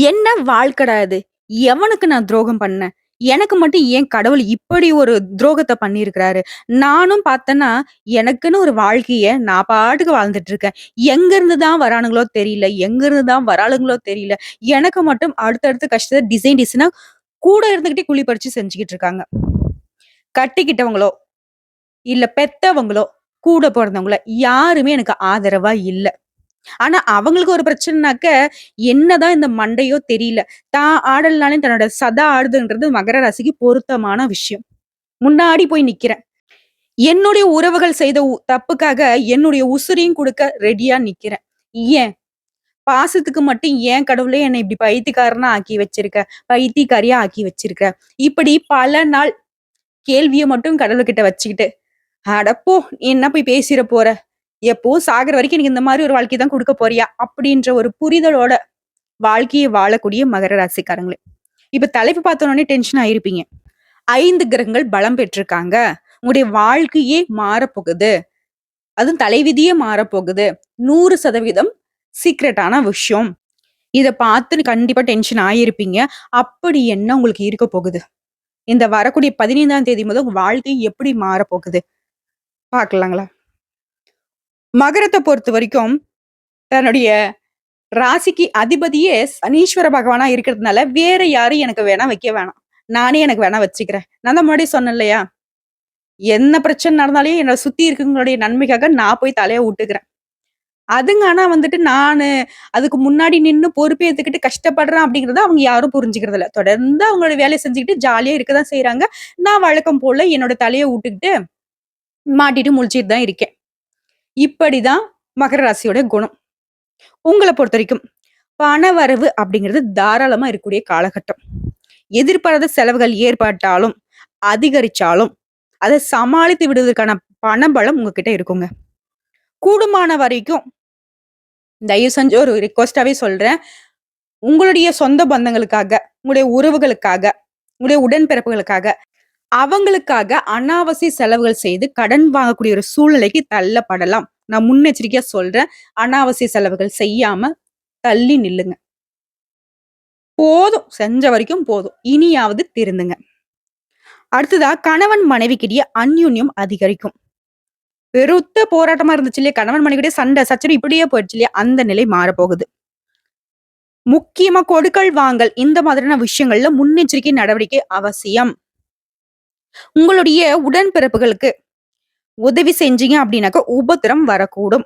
என்ன வாழ்க்கடா இது? எவனுக்கு நான் துரோகம் பண்ணேன்? எனக்கு மட்டும் ஏன் கடவுள் இப்படி ஒரு துரோகத்த பண்ணியிருக்கிறாரு? நானும் பார்த்தேன்னா, எனக்குன்னு ஒரு வாழ்க்கைய நான் பாட்டுக்கு வாழ்ந்துட்டு இருக்கேன். எங்கருந்து தான் வரானுங்களோ தெரியல. எங்கருந்து தான் வராளுங்களோ தெரியல. எனக்கு மட்டும் அடுத்தடுத்து கஷ்டத்த டிசைன் டிசைனா கூட இருந்துகிட்டே குழி பறிச்சு செஞ்சுகிட்டு இருக்காங்க. கட்டிக்கிட்டவங்களோ, இல்ல பெத்தவங்களோ, கூட பொறந்தவங்களோ யாருமே எனக்கு ஆதரவா இல்ல. ஆனா, அவங்களுக்கு ஒரு பிரச்சனைனாக்க, என்னதான் இந்த மண்டையோ தெரியல. தான் ஆடலனாலும் தன்னோட சதா ஆடுதுன்றது மகர ராசிக்கு பொருத்தமான விஷயம். முன்னாடி போய் நிக்கிறேன். என்னுடைய உறவுகள் செய்த தப்புக்காக என்னுடைய உசிரையும் குடுக்க ரெடியா நிக்கிறேன். ஏன்? பாசத்துக்கு மட்டும் ஏன் கடவுளே என்னை இப்படி பைத்தியக்காரனா ஆக்கி வச்சிருக்க? பைத்தியக்காரியா ஆக்கி வச்சிருக்க? இப்படி பல நாள் கேள்விய மட்டும் கடவுள்கிட்ட வச்சுக்கிட்டு, "அட போ! நீ என்ன போய் பேசிற போற? எப்பவும் சாகுற வரைக்கும் எனக்கு இந்த மாரி ஒரு வாழ்க்கை தான் குடுக்க போறியா?" அப்படின்ற ஒரு புரிதலோட வாழ்க்கைய வாழக்கூடிய மகர ராசிக்காரங்களே. இப்ப தலைப்பு பார்த்தோனே டென்ஷன் ஆயிருப்பீங்க. 5 கிரகங்கள் பலம் பெற்றிருக்காங்க. உங்களுடைய வாழ்க்கையே மாறப்போகுது. அதுவும் தலைவிதியே மாறப்போகுது. 100% சீக்ரெட்டான விஷயம். இத பார்த்து கண்டிப்பா டென்ஷன் ஆயிருப்பீங்க. அப்படி என்ன உங்களுக்கு இருக்க போகுது? இந்த வரக்கூடிய 15ஆம் தேதி முதல் உங்க வாழ்க்கை எப்படி மாறப்போகுது? பார்க்கலாங்களா? மகரத்த பொறுத்தவரைக்கும் தன்னுடைய ராசிக்கு அதிபதியே சனீஸ்வர பகவானா இருக்கிறதுனால, வேற யாரும் எனக்கு வேணா வைக்க வேணாம். நானே எனக்கு வேணா வச்சுக்கிறேன். நான் தான் முன்னாடியே சொன்னேன் இல்லையா? என்ன பிரச்சனை நடந்தாலும் என்ன சுத்தி இருக்கவங்களுடைய நன்மைக்காக நான் போய் தலைய வுட்டுக்கிறேன். அதுங்க ஆனா வந்துட்டு நானு அதுக்கு முன்னாடி நின்னு பொறுப்பேத்துக்கிட்டு கஷ்டப்படுறேன் அப்படிங்கிறத அவங்க யாரும் புரிஞ்சுக்கிறது இல்ல. தொடர்ந்து அவங்களோட வேலைய செஞ்சுக்கிட்டு ஜாலியா இருக்க தான் செய்றாங்க. நான் வழக்கம் போல என்னோட தலைய வுட்டுக்கிட்டு மாட்டிட்டு முழிச்சுட்டு தான் இருக்கேன். இப்படிதான் மகர ராசியோட குணம். உங்கள பொறுத்தவரைக்கும் பணவரவு அப்படிங்கிறது தாராளமா இருக்கக்கூடிய காலகட்டம். எதிர்பாராத செலவுகள் ஏற்பட்டாலும், அதிகரிச்சாலும், அத சமாளித்து விடுவதற்கான பணபலம் உங்ககிட்ட இருக்குங்க. கூடுமான வரைக்கும் தயவு செஞ்சு ஒரு ரிக்வெஸ்ட்டாவே சொல்றேன். உங்களுடைய சொந்த பந்தங்களுக்காக, உங்களுடைய உறவுகளுக்காக, உங்களுடைய உடன்பிறப்புகளுக்காக, அவங்களுக்காக அனாவசிய செலவுகள் செய்து கடன் வாங்கக்கூடிய ஒரு சூழ்நிலைக்கு தள்ளப்படலாம். நான் முன்னெச்சரிக்கையா சொல்றேன். அனாவசிய செலவுகள் செய்யாம தள்ளி நில்லுங்க. போதும். செஞ்ச வரைக்கும் போதும். இனியாவது திருந்துங்க. அடுத்ததா கணவன் மனைவிக்கிடையே அந்யோன்யம் அதிகரிக்கும். பெருத்த போராட்டமா இருந்துச்சு இல்லையா? கணவன் மனைவிக்கிடையே சண்டை, சச்சரவு இப்படியே போயிடுச்சு இல்லையா? அந்த நிலை மாறப்போகுது. முக்கியமா கொடுக்கல் வாங்கல் இந்த மாதிரியான விஷயங்கள்ல முன்னெச்சரிக்கை நடவடிக்கை அவசியம். உங்களுடைய உடன்பிறப்புகளுக்கு உதவி செஞ்சீங்க அப்படின்னாக்க உபத்திரம் வரக்கூடும்.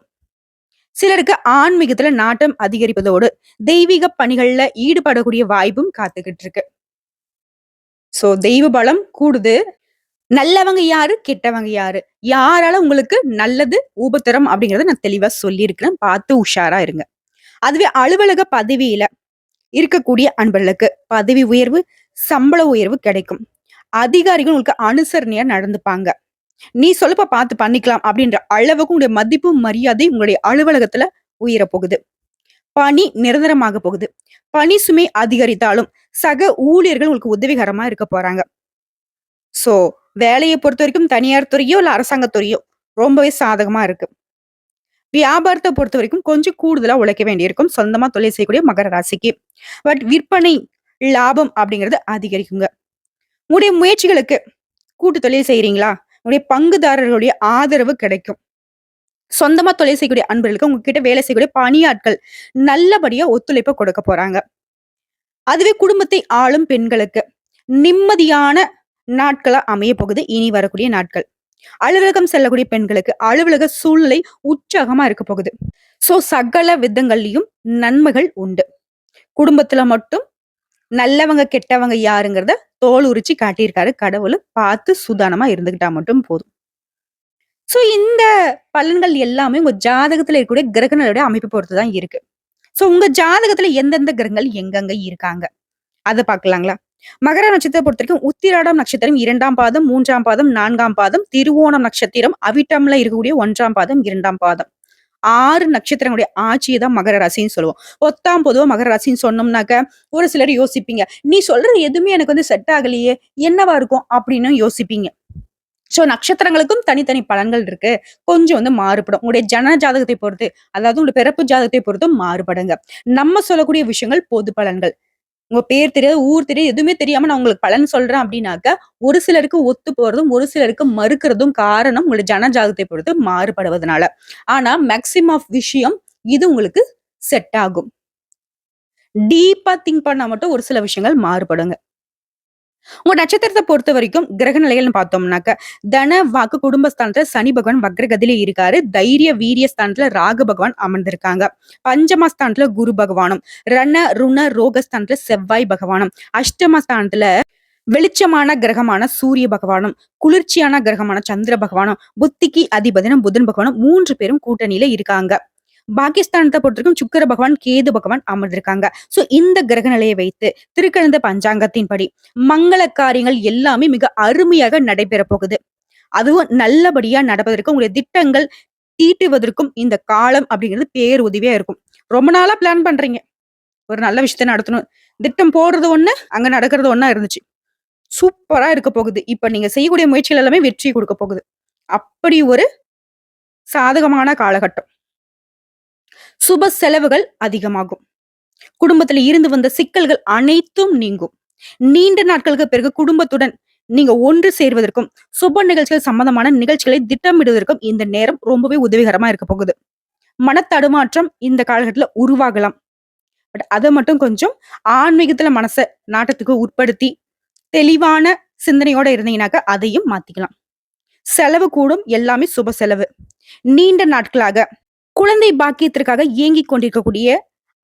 சிலருக்கு ஆன்மீகத்துல நாட்டம் அதிகரிப்பதோடு தெய்வீக பணிகள்ல ஈடுபடக்கூடிய வாய்ப்பும் காத்துக்கிட்டு இருக்கு. சோ தெய்வ பலம் கூடுது. நல்லவங்க யாரு? கெட்டவங்க யாரு? யாரால உங்களுக்கு நல்லது, உபத்திரம் அப்படிங்கிறத நான் தெளிவா சொல்லியிருக்கிறேன். பார்த்து உஷாரா இருங்க. அதுவே அலுவலக பதவியில இருக்கக்கூடிய அன்பர்களுக்கு பதவி உயர்வு, சம்பள உயர்வு கிடைக்கும். அதிகாரிகள் உங்களுக்கு அனுசரணையா நடந்துப்பாங்க. நீ சொல்லுப்பா பார்த்து பண்ணிக்கலாம் அப்படின்ற அளவுக்கு உங்களுடைய மதிப்பு, மரியாதை உங்களுடைய அலுவலகத்துல உயரப் போகுது. பணி நிரந்தரமாக போகுது. பணி சுமை அதிகரித்தாலும் சக ஊழியர்கள் உங்களுக்கு உதவிகரமா இருக்க போறாங்க. சோ வேலைய பொறுத்தவரைக்கும் தனியார் துறையோ, இல்ல அரசாங்கத் துறையோ ரொம்பவே சாதகமா இருக்கு. வியாபாரத்த பொறுத்தவரைக்கும் கொஞ்சம் கூடுதலா உழைக்க வேண்டியிருக்கும். சொந்தமா தொழில் செய்யக்கூடிய மகர ராசிக்கு. பட் விற்பனை, லாபம் அப்படிங்கிறது அதிகரிக்குங்க. உங்களுடைய முயற்சிகளுக்கு கூட்டு தொழில் செய்றீங்களா? உங்களுடைய பங்குதாரர்களுடைய ஆதரவு கிடைக்கும். சொந்தமா தொழில் செய்யக்கூடிய அன்பர்களுக்கு உங்ககிட்ட வேலை செய்யக்கூடிய பணியாட்கள் நல்லபடியா ஒத்துழைப்பு கொடுக்க போறாங்க. அதுவே குடும்பத்தை ஆளும் பெண்களுக்கு நிம்மதியான நாட்களா அமைய போகுது இனி வரக்கூடிய நாட்கள். அலுவலகம் செல்லக்கூடிய பெண்களுக்கு அலுவலக சூழ்நிலை உற்சாகமா இருக்க போகுது. சோ சகல விதங்கள்லயும் நன்மைகள் உண்டு. குடும்பத்துல மட்டும் நல்லவங்க கெட்டவங்க யாருங்கிறத தோல் உரிச்சு காட்டியிருக்காரு கடவுள். பார்த்து சூதானமா இருந்துகிட்டா மட்டும் போதும். சோ இந்த பலன்கள் எல்லாமே உங்க ஜாதகத்துல இருக்கக்கூடிய கிரகங்களுடைய அமைப்பு பொறுத்து தான் இருக்கு. சோ உங்க ஜாதகத்துல எந்தெந்த கிரகங்கள் எங்கெங்க இருக்காங்க? அத பார்க்கலாங்களா? மகர நட்சத்திரத்த பொறுத்தவரைக்கும் உத்திராடம் நட்சத்திரம் 2ஆம் பாதம், 3ஆம் பாதம், 4ஆம் பாதம், திருவோணம் நட்சத்திரம், அவிட்டம்ல இருக்கக்கூடிய 1ஆம் பாதம், 2ஆம் பாதம். 6 நட்சத்திரங்களுடைய ஆட்சிய தான் மகர ராசின்னு சொல்லுவோம். பொதுவா மகர ராசின்னு சொன்னோம்னாக்க, ஒரு சிலர் யோசிப்பீங்க. "நீ சொல்றது எதுவுமே எனக்கு வந்து செட் ஆகலையே! என்னவா இருக்கும்?" அப்படின்னு யோசிப்பீங்க. சோ நட்சத்திரங்களுக்கும் தனித்தனி பலன்கள் இருக்கு. கொஞ்சம் மாறுபடும். உங்களுடைய ஜனன ஜாதகத்தை பொறுத்து, அதாவது உங்களுடைய பிறப்பு ஜாதகத்தை பொறுத்தும் மாறுபடுங்க. நம்ம சொல்லக்கூடிய விஷயங்கள் பொது பலன்கள். உங்க பேர் தெரியாது, ஊர் தெரியாது, எதுவுமே தெரியாம நான் உங்களுக்கு பலன் சொல்றேன் அப்டின்னாக்க, ஒரு சிலருக்கு ஒத்து போறதும், ஒரு சிலருக்கு மறுக்கிறதும் காரணம் உங்களுடைய ஜனன ஜாதகத்தை பொறுத்து மாறுபடுவதனால. ஆனா மேக்ஸிமம் ஆஃப் விஷயம் இது உங்களுக்கு செட் ஆகும். டீப்பா திங்க் பண்ணா மட்டும் ஒரு சில விஷயங்கள் மாறுபடுங்க. உங்க நட்சத்திரத்த பொறுத்தவரைக்கும் கிரக நிலைகள்னு பார்த்தோம்னாக்க, தன, வாக்கு, குடும்பஸ்தானத்துல சனி பகவான் வக்ரகதியில இருக்காரு. தைரிய, வீரிய ஸ்தானத்துல ராகு பகவான் அமர்ந்திருக்காங்க. பஞ்சமஸ்தானத்துல குரு பகவானும், ரண, ருண, ரோகஸ்தானத்துல செவ்வாய் பகவானும், அஷ்டமஸ்தானத்துல வெளிச்சமான கிரகமான சூரிய பகவானும், குளிர்ச்சியான கிரகமான சந்திர பகவானும், புத்திக்கு அதிபதியான புதன் பகவானும் 3 பேரும் கூட்டணியில இருக்காங்க. பாகிஸ்தானத்தை பொறுத்தவரைக்கும் சுக்கிர பகவான், கேது பகவான் அமர்ந்திருக்காங்க. சோ இந்த கிரக நிலையை வைத்து திருக்கணித பஞ்சாங்கத்தின்படி மங்கள காரியங்கள் எல்லாமே மிக அருமையாக நடைபெற போகுது. அதுவும் நல்லபடியா நடப்பதற்கு உங்களுடைய திட்டங்கள் தீட்டுவதற்கும் இந்த காலம் அப்படிங்கிறது பேர் உதவியா இருக்கும். ரொம்ப நாளா பிளான் பண்றீங்க. ஒரு நல்ல விஷயத்த நடத்தணும். திட்டம் போடுறது ஒண்ணு, அங்க நடக்கிறது ஒண்ணா இருந்துச்சு. சூப்பரா இருக்க போகுது. இப்ப நீங்க செய்யக்கூடிய முயற்சிகள் எல்லாமே வெற்றி குடுக்க போகுது. அப்படி ஒரு சாதகமான காலகட்டம். சுப செலவுகள் அதிகமாகும். குடும்பத்துல இருந்து வந்த சிக்கல்கள் அனைத்தும் நீங்கும். நீண்ட நாட்களுக்கு பிறகு குடும்பத்துடன் நீங்க ஒன்று சேர்வதற்கும், சுப நிகழ்ச்சிகள் சம்பந்தமான நிகழ்ச்சிகளை திட்டமிடுவதற்கும் இந்த நேரம் ரொம்பவே உதவிகரமா இருக்க போகுது. மனத்தடுமாற்றம் இந்த காலகட்டத்துல உருவாகலாம். பட் அத மட்டும் கொஞ்சம் ஆன்மீகத்துல மனச நாட்டத்துக்கு உட்படுத்தி, தெளிவான சிந்தனையோட இருந்தீங்கன்னாக்க அதையும் மாத்திக்கலாம். செலவு கூடும், எல்லாமே சுப செலவு. நீண்ட நாட்களாக குழந்தை பாக்கியத்திற்காக ஏங்கிக் கொண்டிருக்கக்கூடிய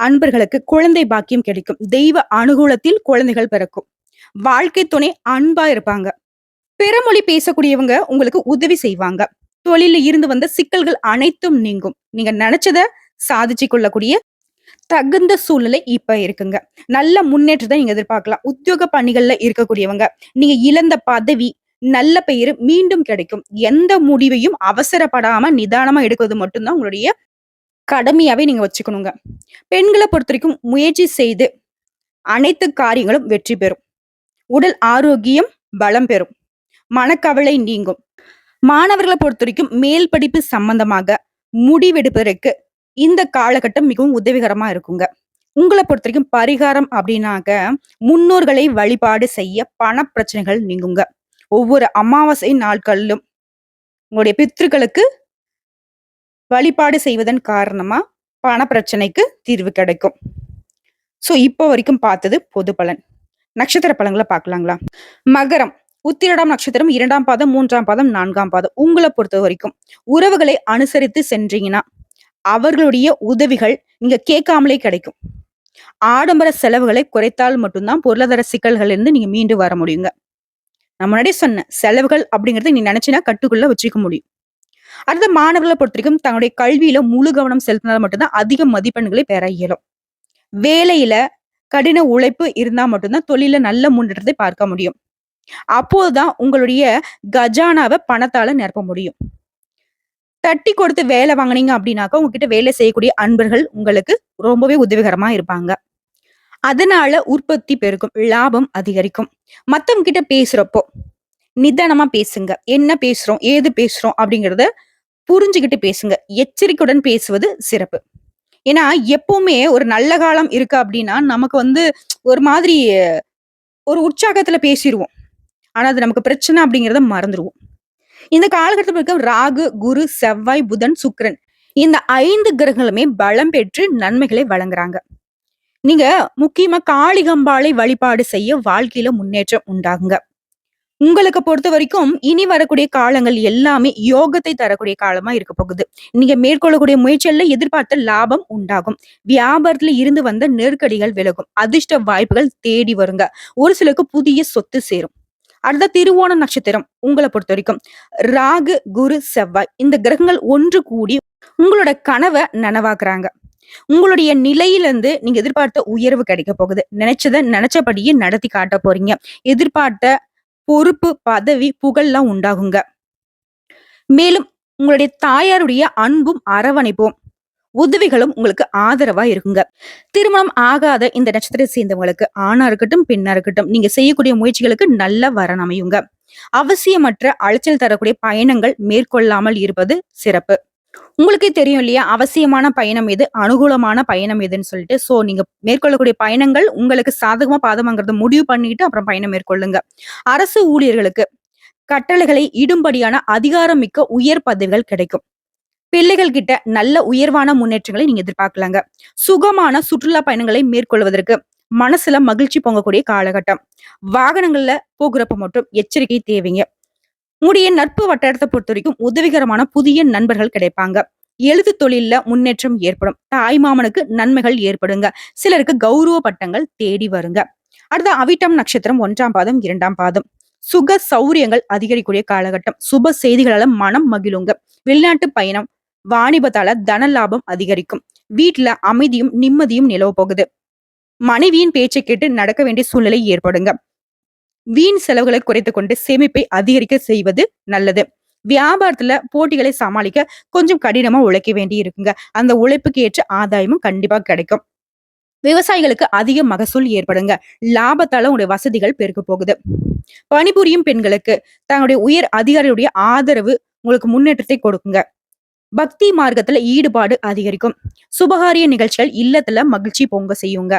அன்பர்களுக்கு குழந்தை பாக்கியம் கிடைக்கும். தெய்வ அனுகூலத்தில் குழந்தைகள் பிறக்கும். வாழ்க்கை துணை அன்பா இருப்பாங்க. பிறமொழி பேசக்கூடியவங்க உங்களுக்கு உதவி செய்வாங்க. தொழில இருந்து வந்த சிக்கல்கள் அனைத்தும் நீங்கும். நீங்க நினைச்சத சாதிச்சு கொள்ளக்கூடிய தகுந்த சூழ்நிலை இப்ப இருக்குங்க. நல்ல முன்னேற்றத்தை நீங்க எதிர்பார்க்கலாம். உத்தியோக பணிகள்ல இருக்கக்கூடியவங்க, நீங்க இழந்த பதவி, நல்ல பெயரு மீண்டும் கிடைக்கும். எந்த முடிவையும் அவசரப்படாம நிதானமா எடுக்கிறது மட்டும்தான் உங்களுடைய கடமையாவே நீங்க வச்சுக்கணுங்க. பெண்களை பொறுத்தவரைக்கும் முயற்சி செய்து அனைத்து காரியங்களும் வெற்றி பெறும். உடல் ஆரோக்கியம் பலம் பெறும். மனக்கவலை நீங்கும். மாணவர்களை பொறுத்தவரைக்கும் மேல் படிப்பு சம்பந்தமாக முடிவெடுப்பதற்கு இந்த காலகட்டம் மிகவும் உதவிகரமா இருக்குங்க. உங்கள பொறுத்தவரைக்கும் பரிகாரம் அப்படின்னாக்க, முன்னோர்களை வழிபாடு செய்ய பண பிரச்சனைகள் நீங்குங்க. ஒவ்வொரு அமாவாசை நாட்களிலும் உங்களுடைய பித்ருக்களுக்கு வழிபாடு செய்வதன் காரணமா பண பிரச்சனைக்கு தீர்வு கிடைக்கும். சோ இப்போ வரைக்கும் பார்த்தது பொது பலன். நட்சத்திர பலன்களை பார்க்கலாங்களா? மகரம், உத்திரடாம் நட்சத்திரம் 2ஆம் பாதம், 3ஆம் பாதம், 4ஆம் பாதம். உங்கள பொறுத்த வரைக்கும் உறவுகளை அனுசரித்து சென்றீங்கன்னா, அவர்களுடைய உதவிகள் நீங்க கேட்காமலே கிடைக்கும். ஆடம்பர செலவுகளை குறைத்தால் மட்டும்தான் பொருளாதார சிக்கல்கள் இருந்து நீங்க மீண்டு வர முடியுங்க. நான் முன்னாடியே சொன்னேன், செலவுகள் அப்படிங்கறத நீ நினைச்சினா கட்டுக்குள்ள வச்சுக்க முடியும். அடுத்த மாணவர்களை பொறுத்த வரைக்கும் தன்னுடைய கல்வியில முழு கவனம் செலுத்தினால் மட்டும்தான் அதிக மதிப்பெண்களை பெற இயலும். வேலையில கடின உழைப்பு இருந்தா மட்டும்தான் தொழில நல்ல முன்னேற்றத்தை பார்க்க முடியும். அப்போதுதான் உங்களுடைய கஜானாவை பணத்தால நிரப்ப முடியும். தட்டி கொடுத்து வேலை வாங்குனீங்க அப்படின்னாக்கா, உங்ககிட்ட வேலை செய்யக்கூடிய அன்பர்கள் உங்களுக்கு ரொம்பவே உதவிகரமா இருப்பாங்க. அதனால உற்பத்தி பெருகும், லாபம் அதிகரிக்கும். மத்தவங்க கிட்ட பேசுறப்போ நிதானமா பேசுங்க. என்ன பேசுறோம், ஏது பேசுறோம் அப்படிங்கிறத புரிஞ்சுகிட்டு பேசுங்க. எச்சரிக்கையுடன் பேசுவது சிறப்பு. ஏன்னா எப்பவுமே ஒரு நல்ல காலம் இருக்கு அப்படின்னா, நமக்கு ஒரு மாதிரி ஒரு உற்சாகத்துல பேசிருவோம். ஆனா அது நமக்கு பிரச்சனை அப்படிங்கிறத மறந்துருவோம். இந்த காலகட்டத்துல இருக்க ராகு, குரு, செவ்வாய், புதன், சுக்கிரன் இந்த 5 கிரகங்களுமே பலம் பெற்று நன்மைகளை வழங்குறாங்க. நீங்க முக்கியமா காளிகம்பாளை வழிபாடு செய்ய வாழ்க்கையில முன்னேற்றம் உண்டாகுங்க. உங்களுக்கு பொறுத்த வரைக்கும் இனி வரக்கூடிய காலங்கள் எல்லாமே யோகத்தை தரக்கூடிய காலமா இருக்க போகுது. நீங்க மேற்கொள்ளக்கூடிய முயற்சிகள்ல எதிர்பார்த்த லாபம் உண்டாகும். வியாபாரத்துல இருந்து வந்த நெருக்கடிகள் விலகும். அதிர்ஷ்ட வாய்ப்புகள் தேடி வருங்க. ஒரு சிலருக்கு புதிய சொத்து சேரும். அடுத்த திருவோண நட்சத்திரம் உங்களை பொறுத்த வரைக்கும் ராகு, குரு, செவ்வாய் இந்த கிரகங்கள் ஒன்று கூடி உங்களோட கனவை நனவாக்குறாங்க. உங்களுடைய நிலையிலிருந்து நீங்க எதிர்பார்த்த உயர்வு கிடைக்க போகுது. நினைச்சத நினைச்சபடியே நடத்தி காட்ட போறீங்க. எதிர்பார்த்த பொறுப்பு, பதவி, புகழ்லாம் உண்டாகுங்க. மேலும் உங்களுடைய தாயாருடைய அன்பும் அரவணைப்பும் உதவிகளும் உங்களுக்கு ஆதரவா இருக்குங்க. திருமணம் ஆகாத இந்த நட்சத்திரத்தை சேர்ந்தவங்களுக்கு ஆணா இருக்கட்டும், பெண்ணா இருக்கட்டும், நீங்க செய்யக்கூடிய முயற்சிகளுக்கு நல்ல வரன் அமையுங்க. அவசியமற்ற அலைச்சல் தரக்கூடிய பயணங்கள் மேற்கொள்ளாமல் இருப்பது சிறப்பு. உங்களுக்கே தெரியும் இல்லையா? அவசியமான பயணம் எது? அனுகூலமான பயணம் எதுன்னு சொல்லிட்டு. நீங்க மேற்கொள்ளக்கூடிய பயணங்கள் உங்களுக்கு சாதகமா, பாதகமாங்கிறத முடிவு பண்ணிட்டு அப்புறம் பயணம் மேற்கொள்ளுங்க. அரசு ஊழியர்களுக்கு கட்டளைகளை இடும்படியான அதிகாரமிக்க உயர் பதவிகள் கிடைக்கும். பிள்ளைகள் கிட்ட நல்ல உயர்வான முன்னேற்றங்களை நீங்க எதிர்பார்க்கலாங்க. சுகமான சுற்றுலா பயணங்களை மேற்கொள்வதற்கு மனசுல மகிழ்ச்சி பொங்கக்கூடிய காலகட்டம். வாகனங்கள்ல போகிறப்ப மட்டும் எச்சரிக்கை தேவைங்க. உங்களுடைய நட்பு வட்டாரத்தை பொறுத்த வரைக்கும் உதவிகரமான புதிய நண்பர்கள் கிடைப்பாங்க. எழுத்து தொழில்ல முன்னேற்றம் ஏற்படும். தாய் மாமனுக்கு நன்மைகள் ஏற்படுங்க. சிலருக்கு கௌரவ பட்டங்கள் தேடி வருங்க. அடுத்த அவிட்டம் நட்சத்திரம் 1ஆம் பாதம் 2ஆம் பாதம். சுக சௌரியங்கள் அதிகரிக்கூடிய காலகட்டம். சுப செய்திகளால மனம் மகிழுங்க. வெளிநாட்டு பயணம், வாணிபத்தால தன லாபம் அதிகரிக்கும். வீட்டுல அமைதியும் நிம்மதியும் நிலவ போகுது. மனைவியின் பேச்சை கேட்டு நடக்க வேண்டிய சூழ்நிலை ஏற்படுங்க. வீண் செலவுகளை குறைத்துக் கொண்டு சேமிப்பை அதிகரிக்க செய்வது நல்லது. வியாபாரத்துல போட்டிகளை சமாளிக்க கொஞ்சம் கடினமா உழைக்க வேண்டி இருக்குங்க. அந்த உழைப்புக்கு ஏற்ற ஆதாயமும் கண்டிப்பா கிடைக்கும். விவசாயிகளுக்கு அதிக மகசூல் ஏற்படுங்க. லாபத்தால உங்களுடைய வசதிகள் பெருக்க போகுது. பணிபுரியும் பெண்களுக்கு தங்களுடைய உயர் அதிகாரியுடைய ஆதரவு உங்களுக்கு முன்னேற்றத்தை கொடுக்குங்க. பக்தி மார்க்கத்துல ஈடுபாடு அதிகரிக்கும். சுபகாரிய நிகழ்ச்சிகள் இல்லத்துல மகிழ்ச்சி பொங்க செய்யுங்க.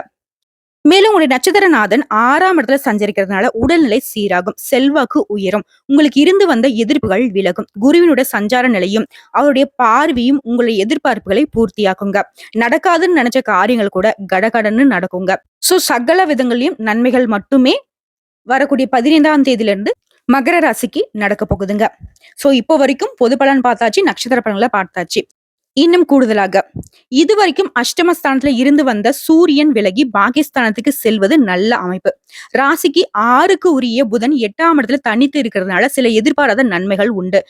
மேலும் உங்களுடைய நட்சத்திரநாதன் 6ஆம் இடத்துல சஞ்சரிக்கிறதுனால உடல்நிலை சீராகும். செல்வாக்கு உயரும். உங்களுக்கு இருந்து வந்த எதிர்ப்புகள் விலகும். குருவினுடைய சஞ்சார நிலையும் அவருடைய பார்வையும் உங்களுடைய எதிர்பார்ப்புகளை பூர்த்தியாக்குங்க. நடக்காதுன்னு நினைச்ச காரியங்கள் கூட கடகடன்னு நடக்குங்க. சகல விதங்களையும் நன்மைகள் மட்டுமே வரக்கூடிய 15ஆம் தேதியிலிருந்து மகர ராசிக்கு நடக்க போகுதுங்க. இப்போ வரைக்கும் பொது பலன் பார்த்தாச்சு, நட்சத்திர பலன்களை பார்த்தாச்சு. இன்னும் கூடுதலாக இதுவரைக்கும் அஷ்டமஸ்தானத்துல இருந்து வந்த சூரியன் விலகி பாகிஸ்தானத்துக்கு செல்வது நல்ல அமைப்பு. ராசிக்கு 6க்கு உரிய புதன் 8ஆம் இடத்துல தனித்து இருக்கிறதுனால சில எதிர்பாராத நன்மைகள் உண்டு.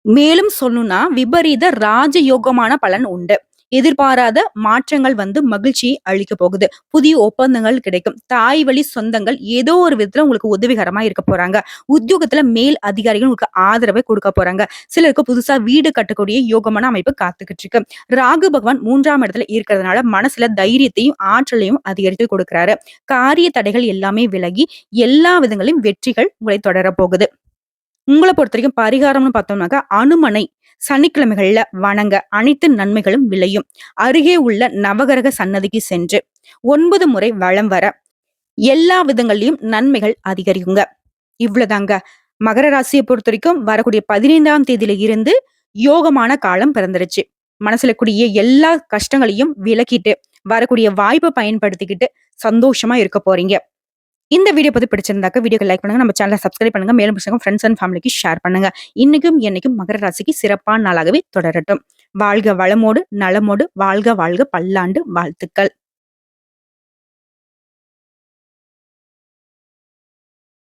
மேலும் சொல்லணும்னா விபரீத ராஜயோகமான பலன் உண்டு. எதிர்பாராத மாற்றங்கள் மகிழ்ச்சியை அளிக்க போகுது. புதிய ஒப்பந்தங்கள் கிடைக்கும். தாய் வழி சொந்தங்கள் ஏதோ ஒரு விதத்துல உங்களுக்கு உதவிகரமா இருக்க போறாங்க. உத்தியோகத்துல மேல் அதிகாரிகள் உங்களுக்கு ஆதரவை கொடுக்க போறாங்க. சிலருக்கு புதுசா வீடு கட்டக்கூடிய யோகமான அமைப்பு காத்துக்கிட்டு இருக்கு. ராகு பகவான் 3ஆம் இடத்துல இருக்கிறதுனால மனசுல தைரியத்தையும் ஆற்றலையும் அதிகரித்து கொடுக்கிறாரு. காரிய தடைகள் எல்லாமே விலகி எல்லா விதங்களிலும் வெற்றிகள் உங்களை தொடர போகுது. உங்களை பொறுத்த வரைக்கும் பரிகாரம்னு பார்த்தோம்னாக்கா அனுமனை சனிக்கிழமைகள்ல வணங்க அனைத்து நன்மைகளும் விளையும். அருகே உள்ள நவகிரக சன்னதிக்கு சென்று 9 முறை வலம் வர எல்லா விதங்கள்லயும் நன்மைகள் அதிகரிக்குங்க. இவ்வளவுதாங்க. மகர ராசியை பொறுத்த வரைக்கும் வரக்கூடிய 15ஆம் தேதியில இருந்து யோகமான காலம் பிறந்துருச்சு. மனசுல கூடிய எல்லா கஷ்டங்களையும் விலக்கிட்டு வரக்கூடிய வாய்ப்பை பயன்படுத்திக்கிட்டு சந்தோஷமா இருக்க போறீங்க. இந்த வீடியோ பத்தி பிடிச்சிருந்தாக்க வீடியோக்கு லைக் பண்ணுங்க, நம்ம சேனலை சப்ஸ்கிரைப் பண்ணுங்க, மேலும் ஃப்ரெண்ட்ஸ் அண்ட் ஃபேமிலிக்கு ஷேர் பண்ணுங்க. இன்னைக்கும் என்னைக்கும் மகர ராசிக்கு சிறப்பான நாளாகவே தொடரட்டும். வாழ்க வளமோடு நலமோடு வாழ்க வாழ்க பல்லாண்டு வாழ்த்துக்கள்.